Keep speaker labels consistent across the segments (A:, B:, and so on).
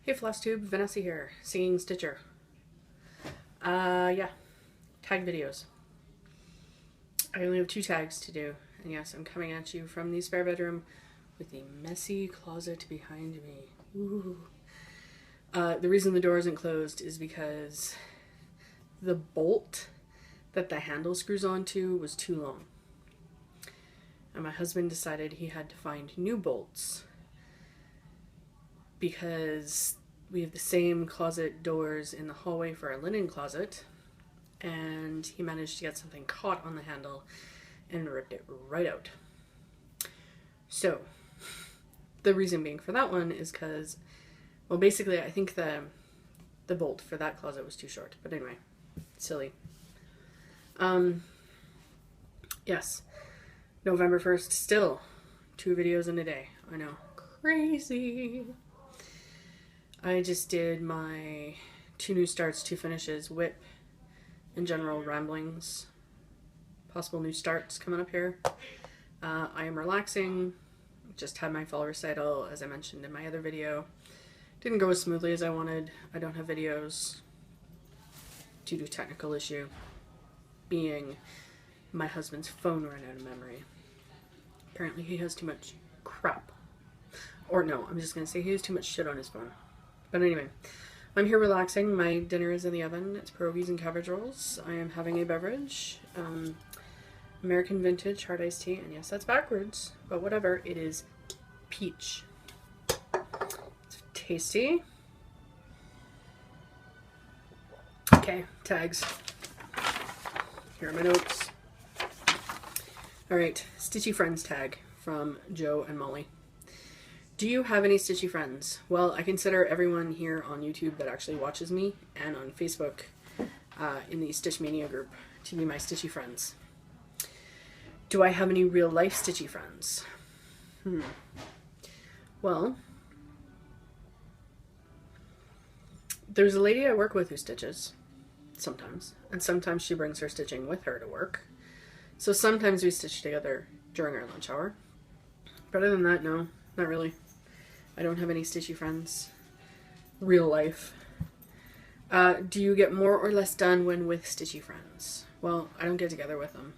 A: Hey Flosstube, Vanessa here, singing Stitcher. Yeah, tag videos. I only have 2 tags to do, and yes, I'm coming at you from the spare bedroom with the messy closet behind me. Ooh. The reason the door isn't closed is because the bolt that the handle screws onto was too long. And my husband decided he had to find new bolts because we have the same closet doors in the hallway for our linen closet, and he managed to get something caught on the handle and ripped it right out. So the reason being for that one is because, well, basically I think the bolt for that closet was too short, but anyway, silly. Yes, November 1st, still 2 videos in a day. I know, crazy. I just did my 2 new starts, 2 finishes, whip, and general ramblings. Possible new starts coming up here. I am relaxing. Just had my fall recital, as I mentioned in my other video. Didn't go as smoothly as I wanted. I don't have videos due to a technical issue, being my husband's phone ran out of memory. Apparently he has too much crap. Or no, I'm just going to say he has too much shit on his phone. But anyway, I'm here relaxing. My dinner is in the oven. It's pierogies and cabbage rolls. I am having a beverage. American vintage hard iced tea. And yes, that's backwards. But whatever. It is peach. It's tasty. Okay, tags. Here are my notes. Alright, Stitchy Friends tag from Joe and Molly. Do you have any Stitchy friends? Well, I consider everyone here on YouTube that actually watches me and on Facebook in the Stitch Mania group to be my Stitchy friends. Do I have any real life Stitchy friends? Well, there's a lady I work with who stitches sometimes, and sometimes she brings her stitching with her to work. So sometimes we stitch together during our lunch hour. But other than that, no, not really. I don't have any Stitchy friends. Real life. Do you get more or less done when with Stitchy friends? Well, I don't get together with them.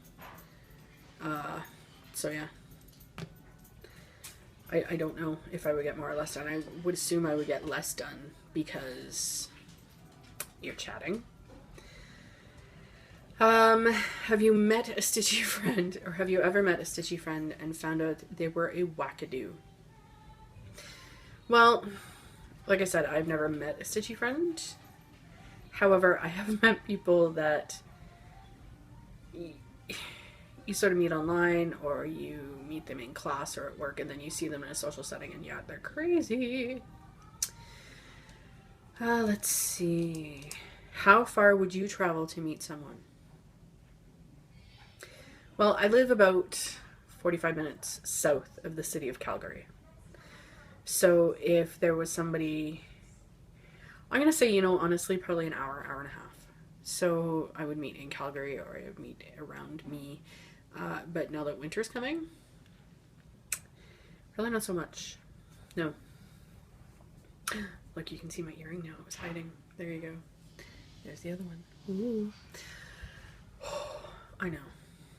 A: So yeah. I don't know if I would get more or less done. I would assume I would get less done because you're chatting. Have you met a Stitchy friend, or have you ever met a Stitchy friend and found out they were a wackadoo? Well, like I said, I've never met a Stitchy friend. However, I have met people that you sort of meet online, or you meet them in class or at work, and then you see them in a social setting, and yeah, they're crazy. Let's see. How far would you travel to meet someone? Well, I live about 45 minutes south of the city of Calgary. So if there was somebody, I'm going to say, honestly, probably an hour, hour and a half. So I would meet in Calgary, or I would meet around me. But now that winter's coming, probably not so much. No. Look, you can see my earring now. It was hiding. There you go. There's the other one. Ooh. I know.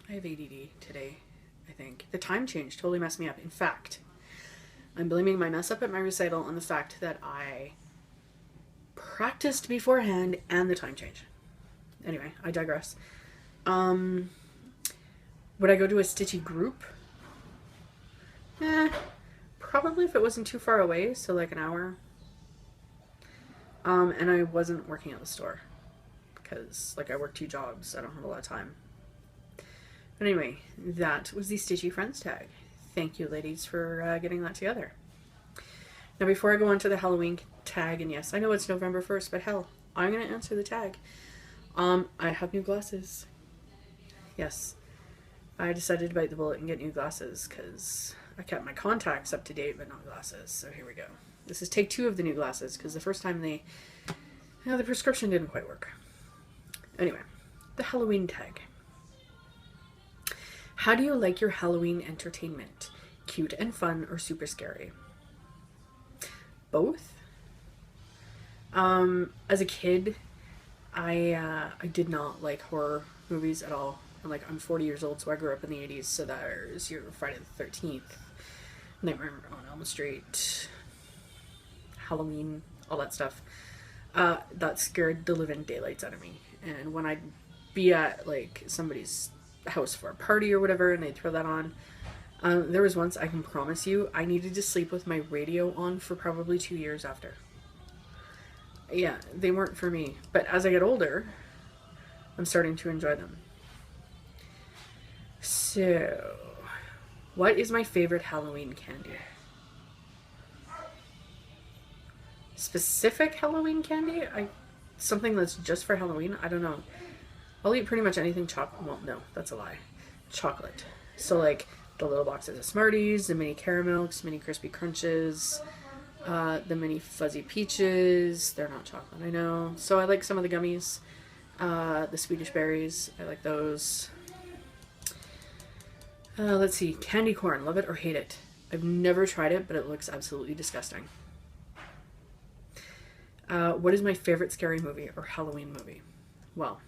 A: I have ADD today, I think. The time change totally messed me up. In fact, I'm blaming my mess up at my recital on the fact that I practiced beforehand and the time change. Anyway, I digress. Would I go to a Stitchy group? Probably if it wasn't too far away, so like an hour. And I wasn't working at the store because, like, I work 2 jobs. I don't have a lot of time. But anyway, that was the Stitchy Friends tag. Thank you, ladies, for getting that together. Now, before I go on to the Halloween tag, and yes, I know it's November 1st, but hell, I'm going to answer the tag. I have new glasses. Yes, I decided to bite the bullet and get new glasses because I kept my contacts up to date, but not glasses. So here we go. This is take 2 of the new glasses because the first time the prescription didn't quite work. Anyway, the Halloween tag. How do you like your Halloween entertainment? Cute and fun, or super scary? Both? As a kid, I did not like horror movies at all. And like, I'm 40 years old, so I grew up in the 80s. So there's your Friday the 13th, Nightmare on Elm Street, Halloween, all that stuff. That scared the living daylights out of me. And when I'd be at like somebody's house for a party or whatever, and they'd throw that on, there was once, I can promise you, I needed to sleep with my radio on for probably 2 years after. Yeah, they weren't for me. But as I get older, I'm starting to enjoy them. So, what is my favorite Halloween candy? Specific Halloween candy? Something that's just for Halloween? I don't know. I'll eat pretty much anything chocolate. Well, no, that's a lie. Chocolate. So like the little boxes of Smarties, the mini caramels, mini crispy crunches, the mini fuzzy peaches. They're not chocolate, I know. So I like some of the gummies. The Swedish berries. I like those. Let's see. Candy corn. Love it or hate it. I've never tried it, but it looks absolutely disgusting. What is my favorite scary movie or Halloween movie? Well,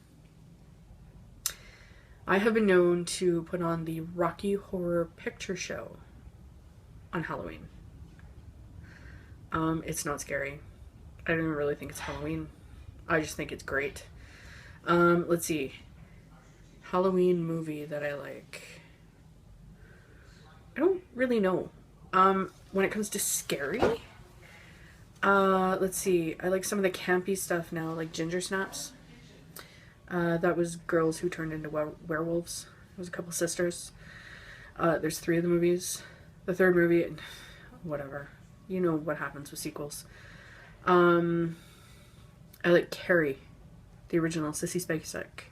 A: I have been known to put on the Rocky Horror Picture Show on Halloween. It's not scary. I don't even really think it's Halloween. I just think it's great. Let's see. Halloween movie that I like. I don't really know. When it comes to scary, let's see. I like some of the campy stuff now, like Ginger Snaps. That was girls who turned into werewolves. It was a couple sisters. There's 3 of the movies. The 3rd movie, whatever. You know what happens with sequels. I like Carrie, the original Sissy Spacek.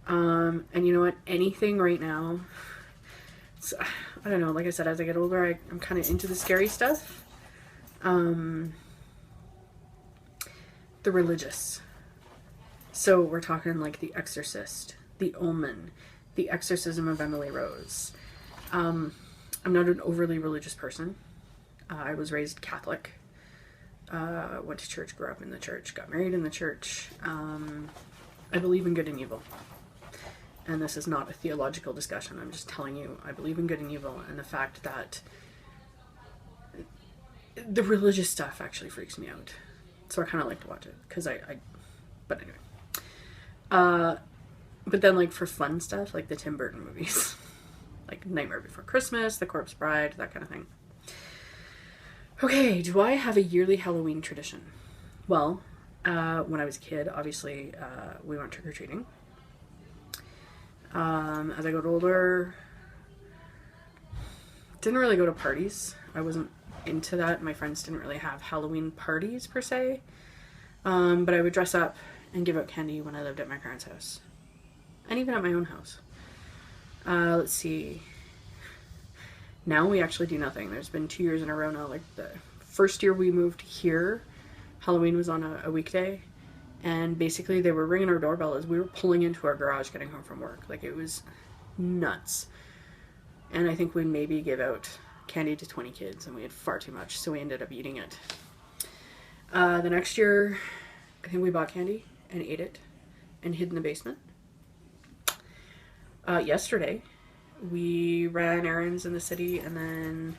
A: And you know what? Anything right now. I don't know. Like I said, as I get older, I'm kind of into the scary stuff. The religious. So we're talking like The Exorcist, The Omen, The Exorcism of Emily Rose. I'm not an overly religious person. I was raised Catholic. Went to church, grew up in the church, got married in the church. I believe in good and evil. And this is not a theological discussion. I'm just telling you, I believe in good and evil, and the fact that the religious stuff actually freaks me out. So I kind of like to watch it, because but anyway. But then like for fun stuff, like the Tim Burton movies, like Nightmare Before Christmas, The Corpse Bride, that kind of thing. Okay, do I have a yearly Halloween tradition? Well, when I was a kid, obviously, we went trick-or-treating. As I got older, didn't really go to parties. I wasn't into that. My friends didn't really have Halloween parties per se. But I would dress up and give out candy when I lived at my parents' house. And even at my own house. Let's see. Now we actually do nothing. There's been 2 years in a row now. Like the first year we moved here, Halloween was on a weekday. And basically they were ringing our doorbell as we were pulling into our garage getting home from work. Like it was nuts. And I think we maybe gave out candy to 20 kids and we had far too much. So we ended up eating it. The next year, I think we bought candy and ate it and hid in the basement. Yesterday, we ran errands in the city and then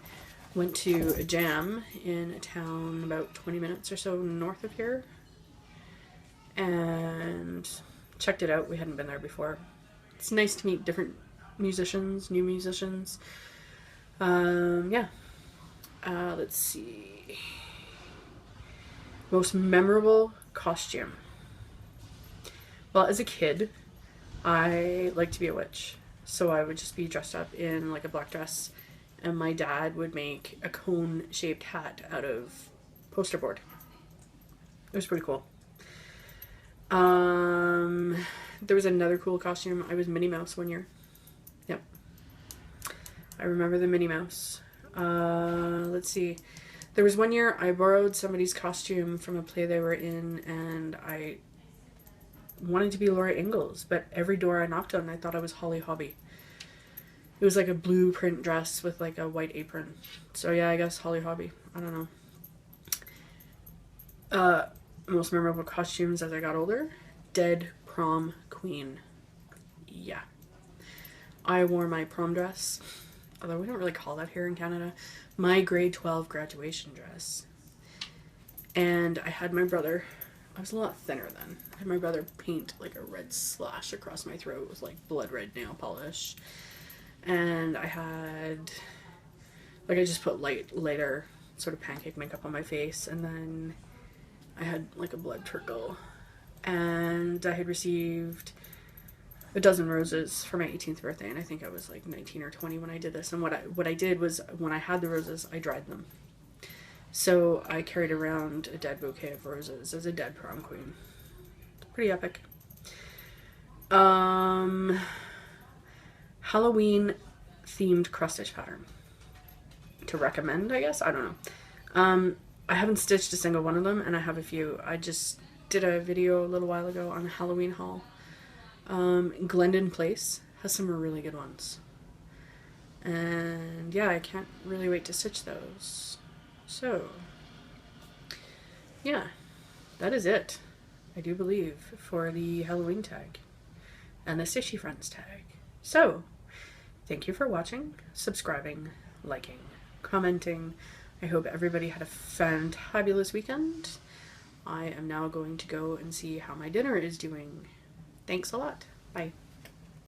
A: went to a jam in a town about 20 minutes or so north of here. And checked it out. We hadn't been there before. It's nice to meet different musicians, new musicians. Yeah. Let's see. Most memorable costume. Well, as a kid, I liked to be a witch. So I would just be dressed up in like a black dress, and my dad would make a cone-shaped hat out of poster board. It was pretty cool. There was another cool costume. I was Minnie Mouse one year. Yep. I remember the Minnie Mouse. Let's see. There was one year I borrowed somebody's costume from a play they were in, and I wanted to be Laura Ingalls, but every door I knocked on, I thought I was Holly Hobbie. It was like a blue print dress with like a white apron. So yeah, I guess Holly Hobbie. I don't know. most memorable costumes as I got older. Dead prom queen. Yeah. I wore my prom dress, although we don't really call that here in Canada, my grade 12 graduation dress. And I had my brother, I was a lot thinner then, I had my brother paint like a red slash across my throat with like blood red nail polish. And I had, like, I just put lighter sort of pancake makeup on my face, and then I had like a blood trickle. And I had received a dozen roses for my 18th birthday, and I think I was like 19 or 20 when I did this. And what I did was, when I had the roses, I dried them. So I carried around a dead bouquet of roses as a dead prom queen. Pretty epic. Halloween themed cross stitch pattern to recommend, I guess. I don't know. I haven't stitched a single one of them, and I have a few. I just did a video a little while ago on a Halloween haul. Glendon Place has some really good ones. And yeah, I can't really wait to stitch those. So, yeah, that is it, I do believe, for the Halloween tag and the Stitchy Friends tag. So, thank you for watching, subscribing, liking, commenting. I hope everybody had a fantabulous weekend. I am now going to go and see how my dinner is doing. Thanks a lot. Bye.